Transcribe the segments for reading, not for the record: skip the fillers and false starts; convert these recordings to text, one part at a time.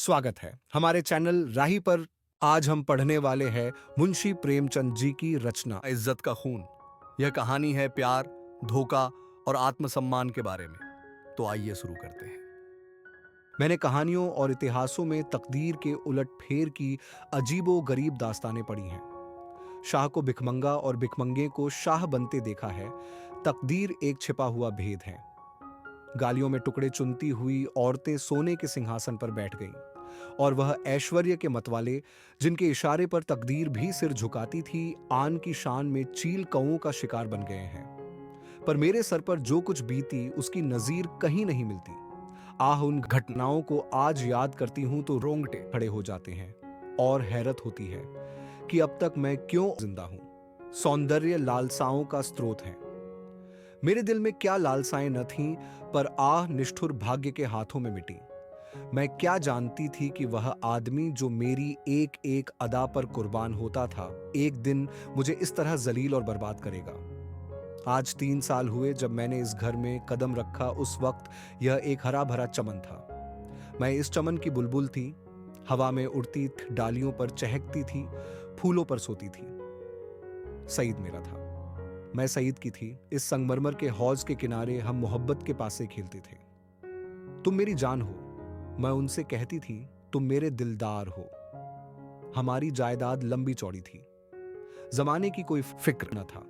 स्वागत है हमारे चैनल राही पर। आज हम पढ़ने वाले हैं मुंशी प्रेमचंद जी की रचना इज्जत का खून। यह कहानी है प्यार, धोखा और आत्मसम्मान के बारे में। तो आइए शुरू करते हैं। मैंने कहानियों और इतिहासों में तकदीर के उलटफेर की अजीबो गरीब दास्तानें पढ़ी हैं। शाह को भिखमंगा और भिखमंगे को शाह बनते देखा है। तकदीर एक छिपा हुआ भेद है। गालियों में टुकड़े चुनती हुई औरतें सोने के सिंहासन पर बैठ गईं और वह ऐश्वर्य के मतवाले, जिनके इशारे पर तकदीर भी सिर झुकाती थी, आन की शान में चील कौओं का शिकार बन गए हैं। पर मेरे सर पर जो कुछ बीती उसकी नजीर कहीं नहीं मिलती। आह, उन घटनाओं को आज याद करती हूं तो रोंगटे खड़े हो जाते हैं और हैरत होती है कि अब तक मैं क्यों जिंदा हूं। सौंदर्य लालसाओं का स्रोत है। मेरे दिल में क्या लालसाएं न थीं, पर आह निष्ठुर भाग्य के हाथों में मिटी। मैं क्या जानती थी कि वह आदमी जो मेरी एक एक अदा पर कुर्बान होता था, एक दिन मुझे इस तरह जलील और बर्बाद करेगा। आज 3 साल हुए जब मैंने इस घर में कदम रखा। उस वक्त यह एक हरा भरा चमन था। मैं इस चमन की बुलबुल थी। हवा में उड़ती डालियों पर चहकती थी, फूलों पर सोती थी। सईद मेरा था, मैं सईद की थी। इस संगमरमर के हौज के किनारे हम मोहब्बत के पासे खेलते थे। तुम मेरी जान हो, मैं उनसे कहती थी। तुम मेरे दिलदार हो। हमारी जायदाद लंबी चौड़ी थी। जमाने की कोई फिक्र न था,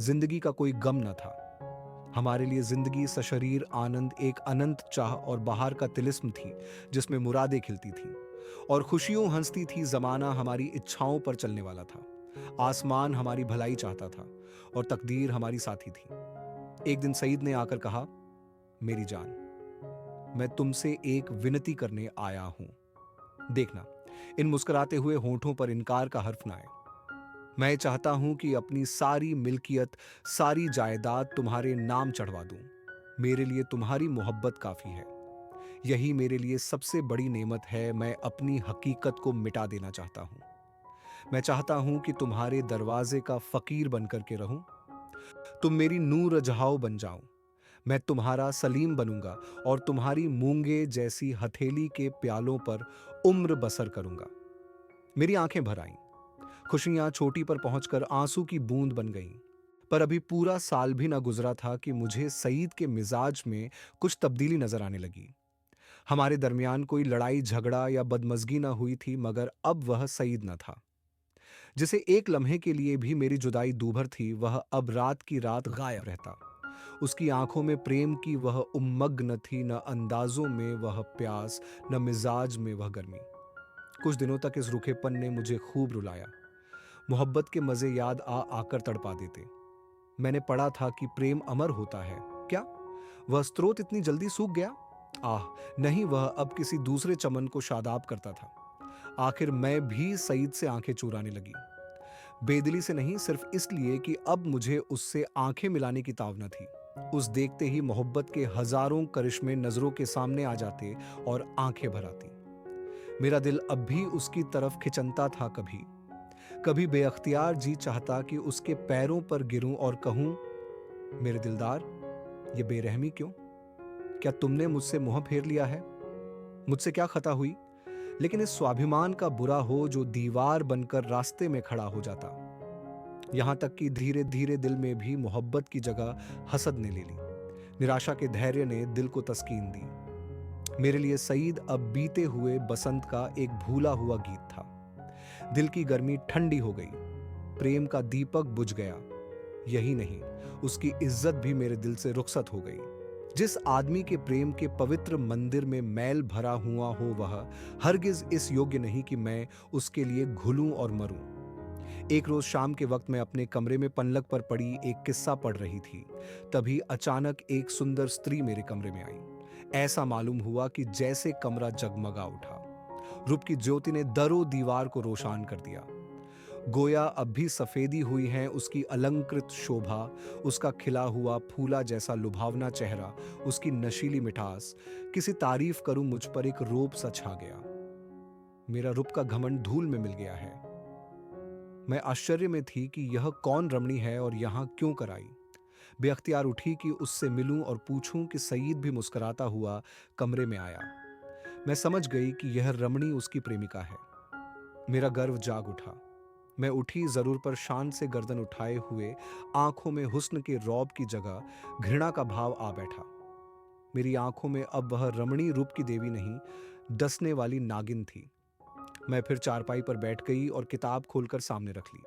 जिंदगी का कोई गम न था। हमारे लिए जिंदगी सशरीर आनंद, एक अनंत चाह और बाहर का तिलिस्म थी, जिसमें मुरादें खिलती थी और खुशियों हंसती थी। जमाना हमारी इच्छाओं पर चलने वाला था। आसमान हमारी भलाई चाहता था और तकदीर हमारी साथी थी। एक दिन सईद ने आकर कहा, मेरी जान, मैं तुमसे एक विनती करने आया हूं। देखना, इन मुस्कुराते हुए होंठों पर इनकार का हर्फ ना आए। मैं चाहता हूं कि अपनी सारी मिल्कियत, सारी जायदाद तुम्हारे नाम चढ़वा दूं। मेरे लिए तुम्हारी मोहब्बत काफी है। यही मेरे लिए सबसे बड़ी नेमत है। मैं अपनी हकीकत को मिटा देना चाहता हूं। मैं चाहता हूं कि तुम्हारे दरवाजे का फकीर बनकर के रहूं। तुम मेरी नूर जहाओ बन जाओ। मैं तुम्हारा सलीम बनूंगा और तुम्हारी मूंगे जैसी हथेली के प्यालों पर उम्र बसर करूंगा। मेरी आंखें भर आईं। खुशियां चोटी पर पहुंचकर आंसू की बूंद बन गईं। पर अभी पूरा साल भी ना गुजरा था कि मुझे सईद के मिजाज में कुछ तब्दीली नजर आने लगी। हमारे दरमियान कोई लड़ाई झगड़ा या बदमजगी ना हुई थी, मगर अब वह सईद न था। जिसे एक लम्हे के लिए भी मेरी जुदाई दूभर थी, वह अब रात की रात गायब रहता। उसकी आंखों में प्रेम की वह उम्मग न थी, न अंदाजों में वह प्यास, न मिजाज में वह गर्मी। कुछ दिनों तक इस रूखेपन ने मुझे खूब रुलाया। मोहब्बत के मजे याद आ आकर तड़पा देते। मैंने पढ़ा था कि प्रेम अमर होता है। क्या वह स्रोत इतनी जल्दी सूख गया? आह नहीं, वह अब किसी दूसरे चमन को शादाब करता था। आखिर मैं भी सईद से आंखें चुराने लगी। बेदिली से नहीं, सिर्फ इसलिए कि अब मुझे उससे आंखें मिलाने की तावना थी। उस देखते ही मोहब्बत के हजारों करिश्मे नजरों के सामने आ जाते और आंखें भर आती। मेरा दिल अब भी उसकी तरफ खिंचता था। कभी कभी बेअख्तियार जी चाहता कि उसके पैरों पर गिरूं और कहूं, मेरे दिलदार, ये बेरहमी क्यों? क्या तुमने मुझसे मुंह फेर लिया है? मुझसे क्या खता हुई? लेकिन इस स्वाभिमान का बुरा हो जो दीवार बनकर रास्ते में खड़ा हो जाता। यहां तक कि धीरे धीरे दिल में भी मोहब्बत की जगह हसद ने ले ली। निराशा के धैर्य ने दिल को तस्कीन दी। मेरे लिए सईद अब बीते हुए बसंत का एक भूला हुआ गीत था। दिल की गर्मी ठंडी हो गई, प्रेम का दीपक बुझ गया। यही नहीं, उसकी इज्जत भी मेरे दिल से रुखसत हो गई। जिस आदमी के प्रेम के पवित्र मंदिर में मैल भरा हुआ हो, वह हरगिज इस योग्य नहीं कि मैं उसके लिए घुलूं और मरूं। एक रोज शाम के वक्त मैं अपने कमरे में पलंग पर पड़ी एक किस्सा पढ़ रही थी। तभी अचानक एक सुंदर स्त्री मेरे कमरे में आई। ऐसा मालूम हुआ कि जैसे कमरा जगमगा उठा। रूप की ज्योति ने दरो दीवार को रोशन कर दिया। गोया अब भी सफेदी हुई है उसकी अलंकृत शोभा, उसका खिला हुआ फूला जैसा लुभावना चेहरा, उसकी नशीली मिठास। किसी तारीफ करूं मुझ पर एक रोब सा छा गया। मेरा रूप का घमंड धूल में मिल गया है। मैं आश्चर्य में थी कि यह कौन रमणी है और यहां क्यों कर आई। बेअख्तियार उठी कि उससे मिलूं और पूछूं कि सईद भी मुस्कुराता हुआ कमरे में आया। मैं समझ गई कि यह रमणी उसकी प्रेमिका है। मेरा गर्व जाग उठा। मैं उठी जरूर, पर शान से गर्दन उठाए हुए आंखों में हुस्न के रौब की जगह घृणा का भाव आ बैठा। मेरी आंखों में अब वह रमणी रूप की देवी नहीं, डसने वाली नागिन थी। मैं फिर चारपाई पर बैठ गई और किताब खोलकर सामने रख ली।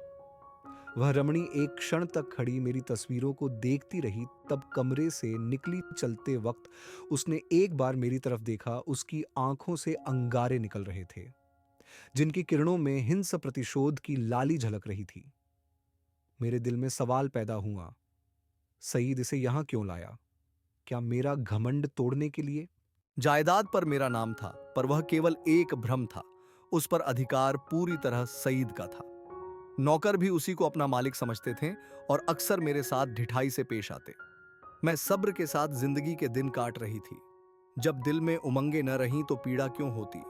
वह रमणी एक क्षण तक खड़ी मेरी तस्वीरों को देखती रही, तब कमरे से निकली। चलते वक्त उसने एक बार मेरी तरफ देखा। उसकी आंखों से अंगारे निकल रहे थे, जिनकी किरणों में हिंस प्रतिशोध की लाली झलक रही थी। मेरे दिल में सवाल पैदा हुआ, सईद इसे यहां क्यों लाया? क्या मेरा घमंड तोड़ने के लिए? जायदाद पर मेरा नाम था, पर वह केवल एक भ्रम था। उस पर अधिकार पूरी तरह सईद का था। नौकर भी उसी को अपना मालिक समझते थे और अक्सर मेरे साथ ढिठाई से पेश आते। मैं सब्र के साथ जिंदगी के दिन काट रही थी। जब दिल में उमंगे न रहीं तो पीड़ा क्यों होती।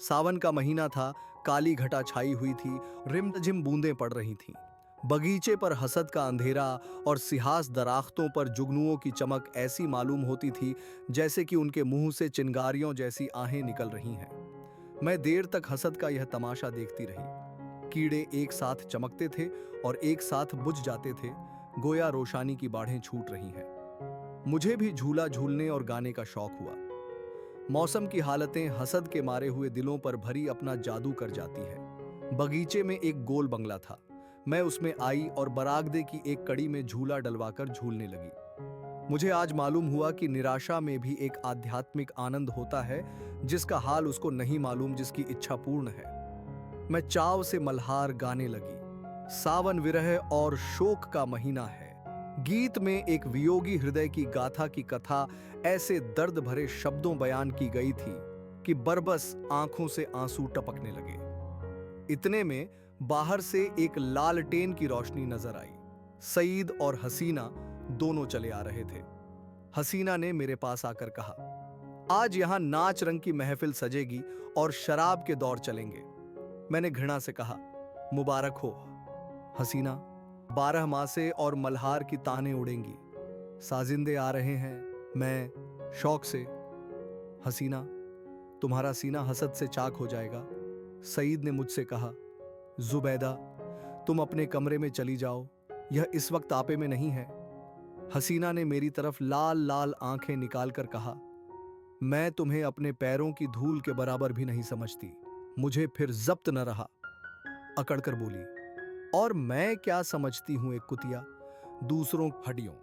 सावन का महीना था, काली घटा छाई हुई थी, रिमझिम बूंदें पड़ रही थीं। बगीचे पर हसद का अंधेरा और सिहास दराख्तों पर जुगनुओं की चमक ऐसी मालूम होती थी जैसे कि उनके मुंह से चिंगारियों जैसी आहें निकल रही हैं। मैं देर तक हसद का यह तमाशा देखती रही। कीड़े एक साथ चमकते थे और एक साथ बुझ जाते थे, गोया रोशानी की बाढ़ें छूट रही हैं। मुझे भी झूला झूलने और गाने का शौक हुआ। मौसम की हालतें हसद के मारे हुए दिलों पर भरी अपना जादू कर जाती है। बगीचे में एक गोल बंगला था। मैं उसमें आई और बरागदे की एक कड़ी में झूला डलवाकर झूलने लगी। मुझे आज मालूम हुआ कि निराशा में भी एक आध्यात्मिक आनंद होता है, जिसका हाल उसको नहीं मालूम, जिसकी इच्छा पूर्ण है। मैं चाव से मल्हार गाने लगी। सावन विरह और शोक का महीना है। गीत में एक वियोगी हृदय की गाथा की कथा ऐसे दर्द भरे शब्दों बयान की गई थी कि बरबस आंखों से आंसू टपकने लगे। इतने में बाहर से एक लालटेन की रोशनी नजर आई। सईद और हसीना दोनों चले आ रहे थे। हसीना ने मेरे पास आकर कहा, आज यहां नाच रंग की महफिल सजेगी और शराब के दौर चलेंगे। मैंने घृणा से कहा, मुबारक हो हसीना, 12 मासे और मल्हार की ताने उड़ेंगी। साजिंदे आ रहे हैं। मैं शौक से, हसीना तुम्हारा सीना हसद से चाक हो जाएगा। सईद ने मुझसे कहा, जुबैदा तुम अपने कमरे में चली जाओ, यह इस वक्त आपे में नहीं है। हसीना ने मेरी तरफ लाल लाल आंखें निकालकर कहा, मैं तुम्हें अपने पैरों की धूल के बराबर भी नहीं समझती। मुझे फिर जब्त न रहा, अकड़कर बोली, और मैं क्या समझती हूं एक कुतिया, दूसरों हड्डियों।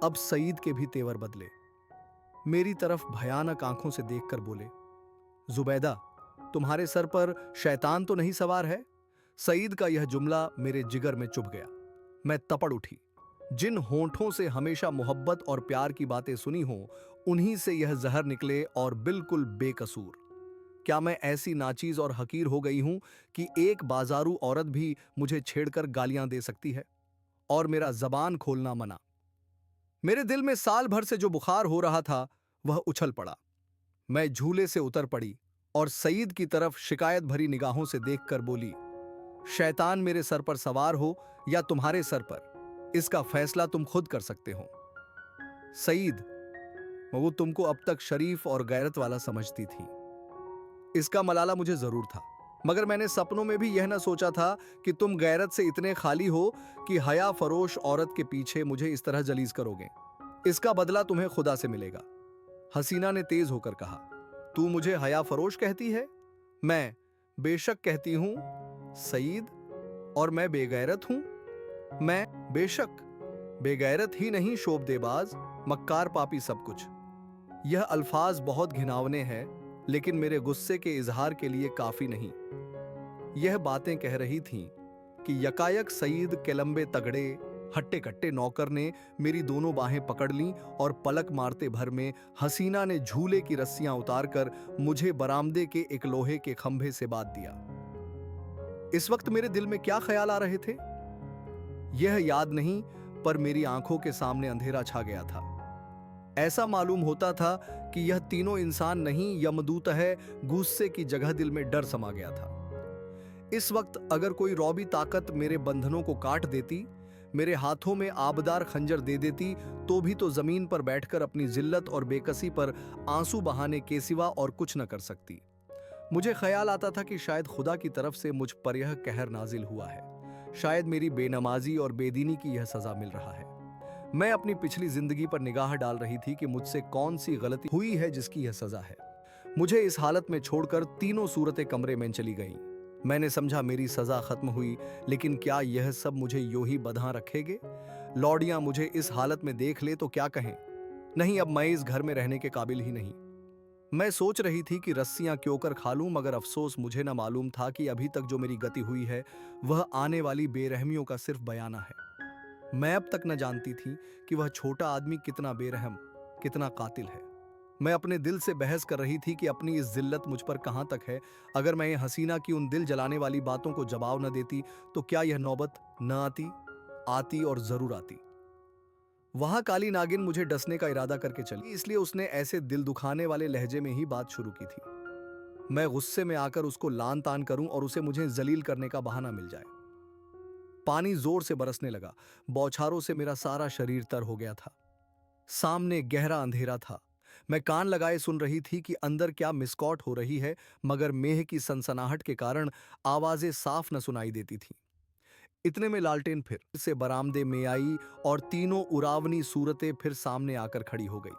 अब सईद के भी तेवर बदले। मेरी तरफ भयानक आंखों से देखकर बोले, जुबैदा तुम्हारे सर पर शैतान तो नहीं सवार है? सईद का यह जुमला मेरे जिगर में चुभ गया। मैं तपड़ उठी। जिन होंठों से हमेशा मोहब्बत और प्यार की बातें सुनी हो, उन्हीं से यह जहर निकले, और बिल्कुल बेकसूर। क्या मैं ऐसी नाचीज और हकीर हो गई हूं कि एक बाजारू औरत भी मुझे छेड़कर गालियां दे सकती है और मेरा जबान खोलना मना? मेरे दिल में साल भर से जो बुखार हो रहा था वह उछल पड़ा। मैं झूले से उतर पड़ी और सईद की तरफ शिकायत भरी निगाहों से देखकर बोली, शैतान मेरे सर पर सवार हो या तुम्हारे सर पर, इसका फैसला तुम खुद कर सकते हो। सईद, वो तुमको अब तक शरीफ और गैरत वाला समझती थी। इसका मलाला मुझे जरूर था, मगर मैंने सपनों में भी यह न सोचा था कि तुम गैरत से इतने खाली हो कि हया फरोश औरत के पीछे मुझे इस तरह जलीज करोगे। इसका बदला तुम्हें खुदा से मिलेगा। हसीना ने तेज होकर कहा, तू मुझे हया फरोश कहती है? मैं बेशक कहती हूं सईद, और मैं बेगैरत हूं? मैं बेशक बेगैरत ही नहीं, शोबदेबाज, मक्कार, पापी, सब कुछ। यह अल्फाज बहुत घिनौने हैं, लेकिन मेरे गुस्से के इजहार के लिए काफी नहीं। यह बातें कह रही थीं कि यकायक सईद के लंबे तगड़े हट्टे कट्टे नौकर ने मेरी दोनों बाहें पकड़ लीं और पलक मारते भर में हसीना ने झूले की रस्सियां उतारकर मुझे बरामदे के एक लोहे के खंभे से बांध दिया। इस वक्त मेरे दिल में क्या ख्याल आ रहे थे यह याद नहीं, पर मेरी आंखों के सामने अंधेरा छा गया था। ऐसा मालूम होता था कि यह तीनों इंसान नहीं, यमदूत है। गुस्से की जगह दिल में डर समा गया था। इस वक्त अगर कोई रौबी ताकत मेरे बंधनों को काट देती, मेरे हाथों में आबदार खंजर दे देती तो भी तो जमीन पर बैठकर अपनी जिल्लत और बेकसी पर आंसू बहाने के सिवा और कुछ न कर सकती। मुझे ख्याल आता था कि शायद खुदा की तरफ से मुझ पर यह कहर नाजिल हुआ है, शायद मेरी बेनमाजी और बेदीनी की यह सजा मिल रहा है। मैं अपनी पिछली जिंदगी पर निगाह डाल रही थी कि मुझसे कौन सी गलती हुई है जिसकी यह सजा है। मुझे इस हालत में छोड़कर तीनों सूरतें कमरे में चली गईं। मैंने समझा मेरी सजा खत्म हुई, लेकिन क्या यह सब मुझे यूं ही बंधा रखेंगे? लौड़ियां मुझे इस हालत में देख ले तो क्या कहें? नहीं, अब मैं इस घर में रहने के काबिल ही नहीं। मैं सोच रही थी कि रस्सियां क्यों कर खा लूं, मगर अफसोस मुझे न मालूम था कि अभी तक जो मेरी गति हुई है वह आने वाली बेरहमियों का सिर्फ बयाना है। मैं अब तक न जानती थी कि वह छोटा आदमी कितना बेरहम, कितना कातिल है। मैं अपने दिल से बहस कर रही थी कि अपनी इस जिल्लत मुझ पर कहां तक है। अगर मैं ये हसीना की उन दिल जलाने वाली बातों को जवाब न देती तो क्या यह नौबत न आती? आती और जरूर आती। वहां काली नागिन मुझे डसने का इरादा करके चली, इसलिए उसने ऐसे दिल दुखाने वाले लहजे में ही बात शुरू की थी। मैं गुस्से में आकर उसको लान तान करूं और उसे मुझे जलील करने का बहाना मिल जाए। पानी जोर से बरसने लगा। बौछारों से मेरा सारा शरीर तर हो गया था। सामने गहरा अंधेरा था। मैं कान लगाए सुन रही थी कि अंदर क्या मिसकॉट हो रही है, मगर मेह की सनसनाहट के कारण आवाजें साफ न सुनाई देती थीं। इतने में लालटेन फिर से बरामदे में आई और तीनों उरावनी सूरतें फिर सामने आकर खड़ी हो गई।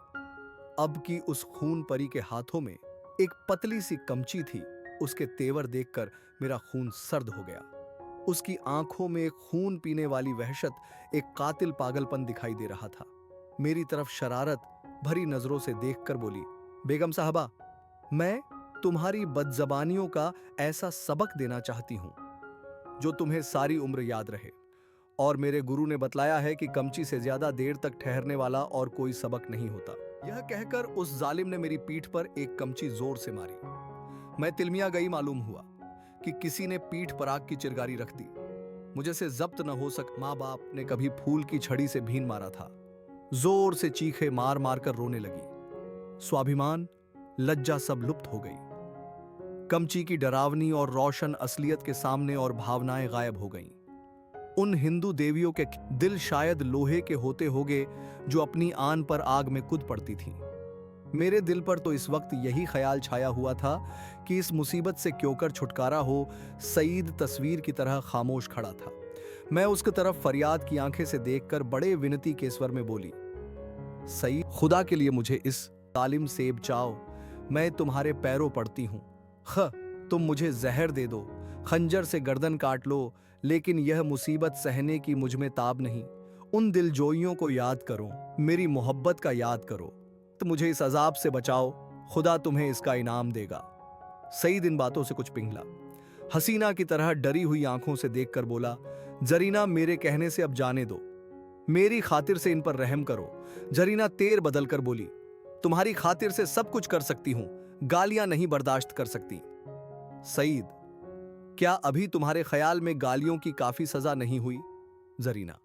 अब की उस खून परी के हाथों में एक पतली सी कमची थी। उसके तेवर देखकर मेरा खून सर्द हो गया। उसकी आंखों में एक खून पीने वाली वहशत, एक कातिल पागलपन दिखाई दे रहा था। मेरी तरफ शरारत भरी नजरों से देखकर बोली, बेगम साहबा, मैं तुम्हारी बदजबानियों का ऐसा सबक देना चाहती हूं जो तुम्हें सारी उम्र याद रहे। और मेरे गुरु ने बतलाया है कि कमची से ज्यादा देर तक ठहरने वाला और कोई सबक नहीं होता। यह कहकर उस जालिम ने मेरी पीठ पर एक कमची जोर से मारी। मैं तिलमिया गई। मालूम हुआ कि किसी ने पीठ पर आग की चिरगारी रख दी। मुझे से जब्त न हो सक। माँ बाप ने कभी फूल की छड़ी से भीन मारा था। जोर से चीखे मार मार कर रोने लगी। स्वाभिमान, लज्जा सब लुप्त हो गई। कमची की डरावनी और रोशन असलियत के सामने और भावनाएं गायब हो गईं। उन हिंदू देवियों के दिल शायद लोहे के होते होंगे जो अपनी आन पर आग में कूद पड़ती थीं। मेरे दिल पर तो इस वक्त यही ख्याल छाया हुआ था कि इस मुसीबत से क्यों कर छुटकारा हो। सईद तस्वीर की तरह खामोश खड़ा था। मैं उसकी तरफ फरियाद की आंखें से देखकर बड़े विनती के स्वर में बोली, सईद, खुदा के लिए मुझे इस तालिम सेब चाओ। मैं तुम्हारे पैरों पड़ती हूं। तुम मुझे जहर दे दो, खंजर से गर्दन काट लो, लेकिन यह मुसीबत सहने की मुझ में ताब नहीं। उन दिलजोइयों को याद करो, मेरी मोहब्बत का याद करो, तो मुझे इस अजाब से बचाओ। खुदा तुम्हें इसका इनाम देगा। सईद इन बातों से कुछ पिघला। हसीना की तरह डरी हुई आंखों से देखकर बोला, जरीना, मेरे कहने से अब जाने दो। मेरी खातिर से इन पर रहम करो। जरीना तेर बदल कर बोली, तुम्हारी खातिर से सब कुछ कर सकती हूं, गालियां नहीं बर्दाश्त कर सकती। सईद, क्या अभी तुम्हारे ख्याल में गालियों की काफी सजा नहीं हुई? जरीना,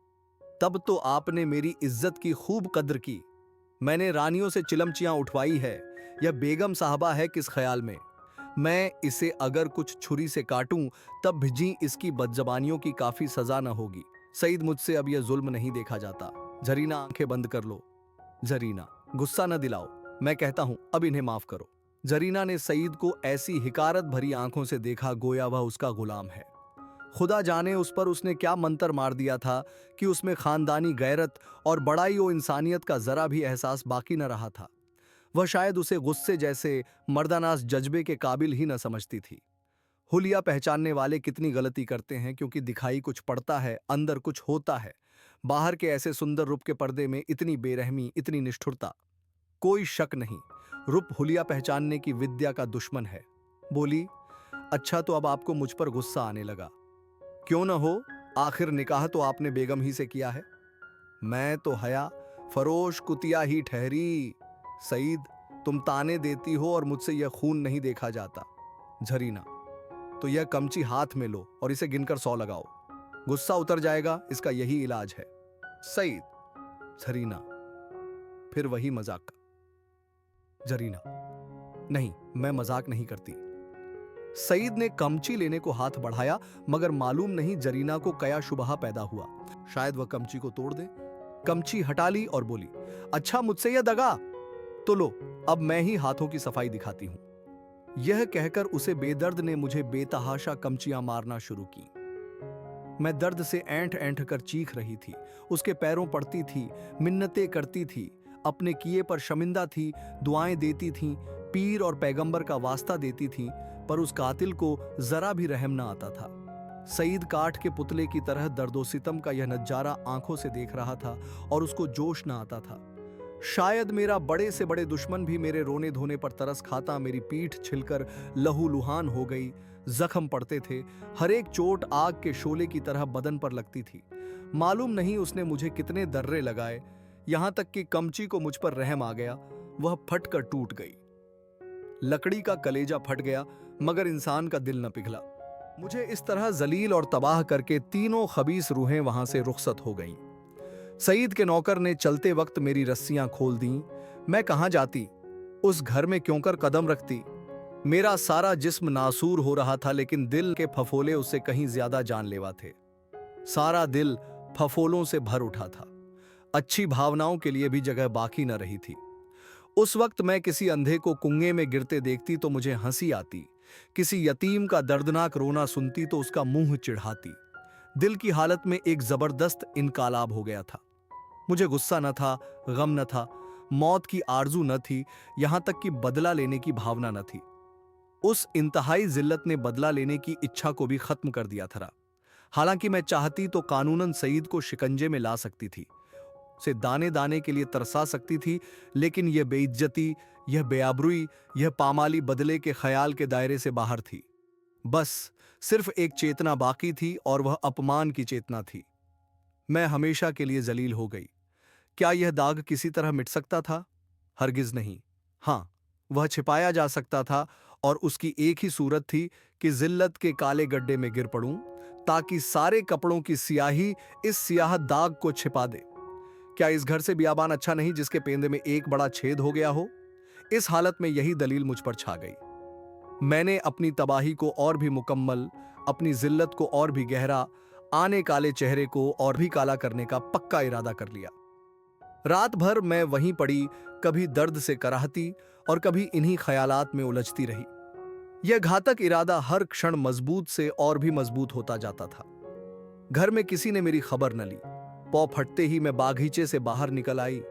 तब तो आपने मेरी इज्जत की खूब कद्र की। मैंने रानियों से चिलमचियां उठवाई है। यह बेगम साहबा है किस ख्याल में? मैं इसे अगर कुछ छुरी से काटूं तब भी इसकी बदजबानियों की काफी सजा न होगी। सईद, मुझसे अब यह जुल्म नहीं देखा जाता। जरीना, आंखें बंद कर लो। जरीना, गुस्सा न दिलाओ, मैं कहता हूं अब इन्हें माफ करो। जरीना ने सईद को ऐसी हिकारत भरी आंखों से देखा गोया वह उसका गुलाम है। खुदा जाने उस पर उसने क्या मंतर मार दिया था कि उसमें खानदानी गैरत और बड़ाई और इंसानियत का जरा भी एहसास बाकी न रहा था। वह शायद उसे गुस्से जैसे मर्दानास जज्बे के काबिल ही न समझती थी। हुलिया पहचानने वाले कितनी गलती करते हैं, क्योंकि दिखाई कुछ पड़ता है, अंदर कुछ होता है। बाहर के ऐसे सुंदर रूप के पर्दे में इतनी बेरहमी, इतनी निष्ठुरता। कोई शक नहीं, रूप हुलिया पहचानने की विद्या का दुश्मन है। बोली, अच्छा, तो अब आपको मुझ पर गुस्सा आने लगा। क्यों न हो, आखिर निकाह तो आपने बेगम ही से किया है। मैं तो हया फरोश कुतिया ही ठहरी। सईद, तुम ताने देती हो और मुझसे यह खून नहीं देखा जाता। झरीना, तो यह कमची हाथ में लो और इसे गिनकर 100 लगाओ। गुस्सा उतर जाएगा, इसका यही इलाज है। सईद। झरीना, फिर वही मजाक। जरीना, नहीं, मैं मजाक नहीं करती। सईद ने कमची लेने को हाथ बढ़ाया, मगर मालूम नहीं जरीना को कया शुबहा पैदा हुआ। शायद वह कमची को तोड़ दे। कमची हटा ली और बोली, अच्छा मुझसे यह दगा, तो लो अब मैं ही हाथों की सफाई दिखाती हूं। यह कहकर उसे बेदर्द ने मुझे बेतहाशा कमचियां मारना शुरू की। मैं दर्द से ऐंठ ऐंठ कर चीख रही थी, उसके पैरों पड़ती थी, मिन्नतें करती थी, अपने किए पर शर्मिंदा थी, दुआएं देती थी, पीर और पैगंबर का वास्ता देती थी, पर उस कातिल को जरा भी रहम न आता था। सईद काठ के पुतले की तरह दर्दो सितम का यह नजारा आंखों से देख रहा था और उसको जोश न आता था। शायद मेरा बड़े से बड़े दुश्मन भी मेरे रोने धोने पर तरस खाता। मेरी पीठ छिलकर लहूलुहान हो गई, जख्म पड़ते थे, हर एक चोट आग के शोले की तरह बदन पर लगती थी। मालूम नहीं उसने मुझे कितने दर्रे लगाए, यहां तक कि कमची को मुझ पर रहम आ गया, वह फट कर टूट गई। लकड़ी का कलेजा फट गया, मगर इंसान का दिल न पिघला। मुझे इस तरह जलील और तबाह करके तीनों खबीस रूहें वहां से रुखसत हो गईं। सईद के नौकर ने चलते वक्त मेरी रस्सियां खोल दीं। मैं कहां जाती, उस घर में क्यों कर कदम रखती। मेरा सारा जिस्म नासूर हो रहा था, लेकिन दिल के फफोले उससे कहीं ज्यादा जानलेवा थे। सारा दिल फफोलों से भर उठा था, अच्छी भावनाओं के लिए भी जगह बाकी न रही थी। उस वक्त मैं किसी अंधे को कुएं में गिरते देखती तो मुझे हंसी आती, किसी यतीम का दर्दनाक रोना सुनती तो उसका मुंह चिढ़ाती। दिल की हालत में एक जबरदस्त इनकालाब हो गया था। मुझे गुस्सा न था, गम न था, मौत की आरजू न थी, यहां तक कि बदला लेने की भावना न थी। उस इंतहाई जिल्लत ने बदला लेने की इच्छा को भी खत्म कर दिया था। हालांकि मैं चाहती तो कानूनन सईद को शिकंजे में ला सकती थी, उसे दाने दाने के लिए तरसा सकती थी, लेकिन यह बेइज्जती, यह बेआबरूई, यह पामाली बदले के ख्याल के दायरे से बाहर थी। बस सिर्फ एक चेतना बाकी थी और वह अपमान की चेतना थी। मैं हमेशा के लिए जलील हो गई। क्या यह दाग किसी तरह मिट सकता था? हरगिज नहीं। हां, वह छिपाया जा सकता था, और उसकी एक ही सूरत थी कि जिल्लत के काले गड्ढे में गिर पड़ूं, ताकि सारे कपड़ों की सियाही इस सियाह दाग को छिपा दे। क्या इस घर से बियाबान अच्छा नहीं जिसके पेंदे में एक बड़ा छेद हो गया हो? इस हालत में यही दलील मुझ पर छा गई। मैंने अपनी तबाही को और भी मुकम्मल, अपनी जिल्लत को और भी गहरा, आने काले चेहरे को और भी काला करने का पक्का इरादा कर लिया। रात भर मैं वहीं पड़ी, कभी दर्द से कराहती और कभी इन्हीं ख्यालात में उलझती रही। यह घातक इरादा हर क्षण मजबूत से और भी मजबूत होता जाता था। घर में किसी ने मेरी खबर न ली। पौ फटते ही मैं बागीचे से बाहर निकल आई।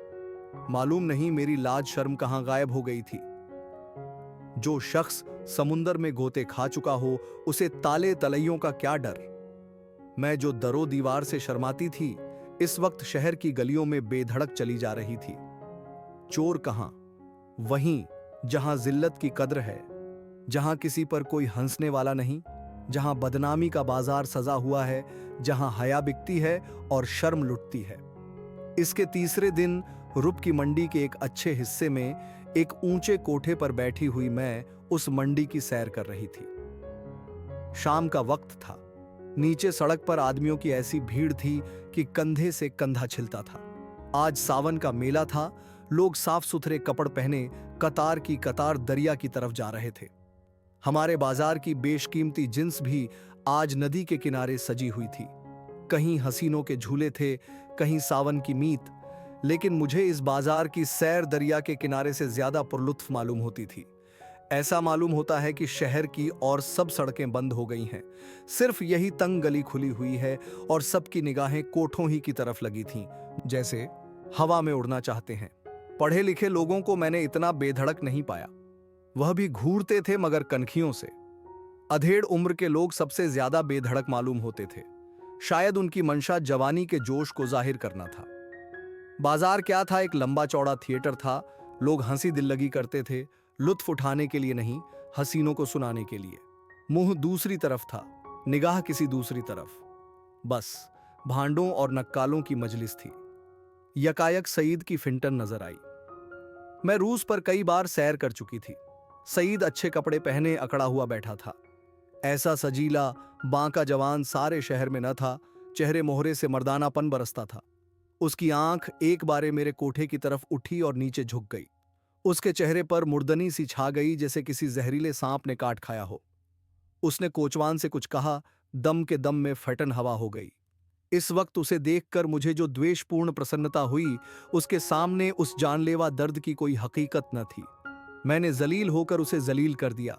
मालूम नहीं मेरी लाज शर्म कहां गायब हो गई थी। जो शख्स समुंदर में गोते खा चुका हो, उसे ताले तलैयों का क्या डर। मैं जो दरो दीवार से शर्माती थी, इस वक्त शहर की गलियों में बेधड़क चली जा रही थी। चोर कहां? वहीं जहां जिल्लत की कद्र है, जहां किसी पर कोई हंसने वाला नहीं, जहां बदनामी का बाजार सजा हुआ है, जहां हया बिकती है और शर्म लुटती है। इसके तीसरे दिन रुप की मंडी के एक अच्छे हिस्से में एक ऊंचे कोठे पर बैठी हुई मैं उस मंडी की सैर कर रही थी। शाम का वक्त था। नीचे सड़क पर आदमियों की ऐसी भीड़ थी कि कंधे से कंधा छिलता था। आज सावन का मेला था। लोग साफ सुथरे कपड़ पहने कतार की कतार दरिया की तरफ जा रहे थे। हमारे बाजार की बेशकीमती जिन्स भी आज नदी के किनारे सजी हुई थी। कहीं हसीनों के झूले थे, कहीं सावन की मीत, लेकिन मुझे इस बाजार की सैर दरिया के किनारे से ज्यादा पुरलुत्फ मालूम होती थी। ऐसा मालूम होता है कि शहर की और सब सड़कें बंद हो गई हैं, सिर्फ यही तंग गली खुली हुई है और सबकी निगाहें कोठों ही की तरफ लगी थीं, जैसे हवा में उड़ना चाहते हैं। पढ़े लिखे लोगों को मैंने इतना बेधड़क नहीं पाया। वह भी घूरते थे, मगर कनखियों से। अधेड़ उम्र के लोग सबसे ज्यादा बेधड़क मालूम होते थे। शायद उनकी मंशा जवानी के जोश को जाहिर करना था। बाजार क्या था, एक लंबा चौड़ा थिएटर था। लोग हंसी दिल्लगी करते थे, लुत्फ उठाने के लिए नहीं, हसीनों को सुनाने के लिए। मुंह दूसरी तरफ था, निगाह किसी दूसरी तरफ। बस भांडों और नक्कालों की मजलिस थी। यकायक सईद की फिंटन नजर आई। मैं रूस पर कई बार सैर कर चुकी थी। सईद अच्छे कपड़े पहने अकड़ा हुआ बैठा था। ऐसा सजीला बांका जवान सारे शहर में न था। चेहरे मोहरे से मर्दानापन बरसता था। उसकी आंख एक बारे मेरे कोठे की तरफ उठी और नीचे झुक गई। उसके चेहरे पर मुर्दनी सी छा गई, जैसे किसी जहरीले सांप ने काट खाया हो। उसने कोचवान से कुछ कहा, दम के दम में फटन हवा हो गई। इस वक्त उसे देखकर मुझे जो द्वेषपूर्ण प्रसन्नता हुई, उसके सामने उस जानलेवा दर्द की कोई हकीकत न थी। मैंने जलील होकर उसे जलील कर दिया।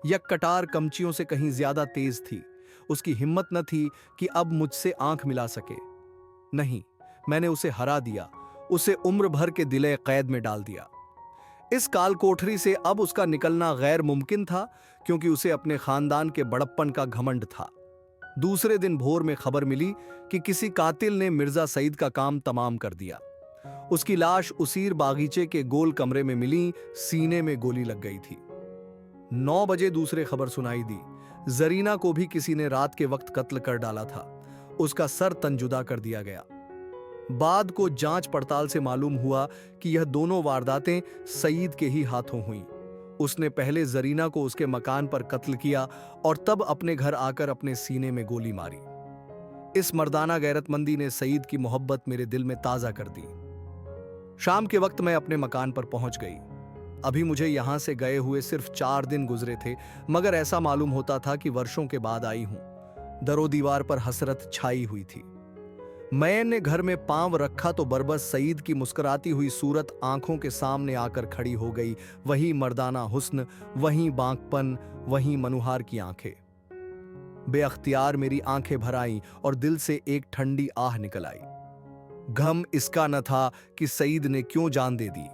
यह कटार कमचियों से कहीं ज्यादा तेज थी। उसकी हिम्मत न थी कि अब मुझसे आंख मिला सके। नहीं, मैंने उसे हरा दिया, उसे उम्र भर के दिले कैद में डाल दिया। इस काल कोठरी से अब उसका निकलना गैर मुमकिन था, क्योंकि उसे अपने खानदान के बड़प्पन का घमंड था। दूसरे दिन भोर में खबर मिली कि किसी कातिल ने मिर्जा सईद का काम तमाम कर दिया। उसकी लाश उसीर बागीचे के गोल कमरे में मिली, सीने में गोली लग गई थी। 9 बजे दूसरे खबर सुनाई दी, जरीना को भी किसी ने रात के वक्त कत्ल कर डाला था। उसका सर तंजुदा कर दिया गया। बाद को जांच पड़ताल से मालूम हुआ कि यह दोनों वारदातें सईद के ही हाथों हुईं। उसने पहले जरीना को उसके मकान पर कत्ल किया और तब अपने घर आकर अपने सीने में गोली मारी। इस मर्दाना गैरतमंदी ने सईद की मोहब्बत मेरे दिल में ताजा कर दी। शाम के वक्त मैं अपने मकान पर पहुंच गई। अभी मुझे यहां से गए हुए सिर्फ 4 दिन गुजरे थे, मगर ऐसा मालूम होता था कि वर्षों के बाद आई हूं। दरो दीवार पर हसरत छाई हुई थी। मैंने घर में पांव रखा तो बरबस सईद की मुस्कुराती हुई सूरत आंखों के सामने आकर खड़ी हो गई। वही मर्दाना हुस्न, वही बांकपन, वही मनुहार की आंखें। बेअख्तियार मेरी आंखें भर आईं और दिल से एक ठंडी आह निकल आई। गम इसका न था कि सईद ने क्यों जान दे दी,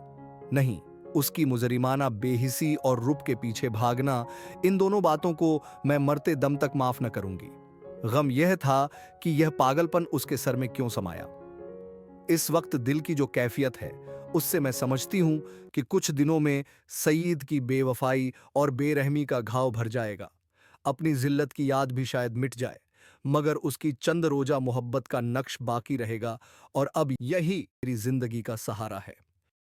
नहीं, उसकी मुजरिमाना बेहिसी और रुप के पीछे भागना, इन दोनों बातों को मैं मरते दम तक माफ न करूंगी। गम यह था कि यह पागलपन उसके सर में क्यों समाया। इस वक्त दिल की जो कैफियत है, उससे मैं समझती हूं कि कुछ दिनों में सईद की बेवफाई और बेरहमी का घाव भर जाएगा। अपनी जिल्लत की याद भी शायद मिट जाए, मगर उसकी चंद रोजा मोहब्बत का नक्श बाकी रहेगा, और अब यही मेरी जिंदगी का सहारा है।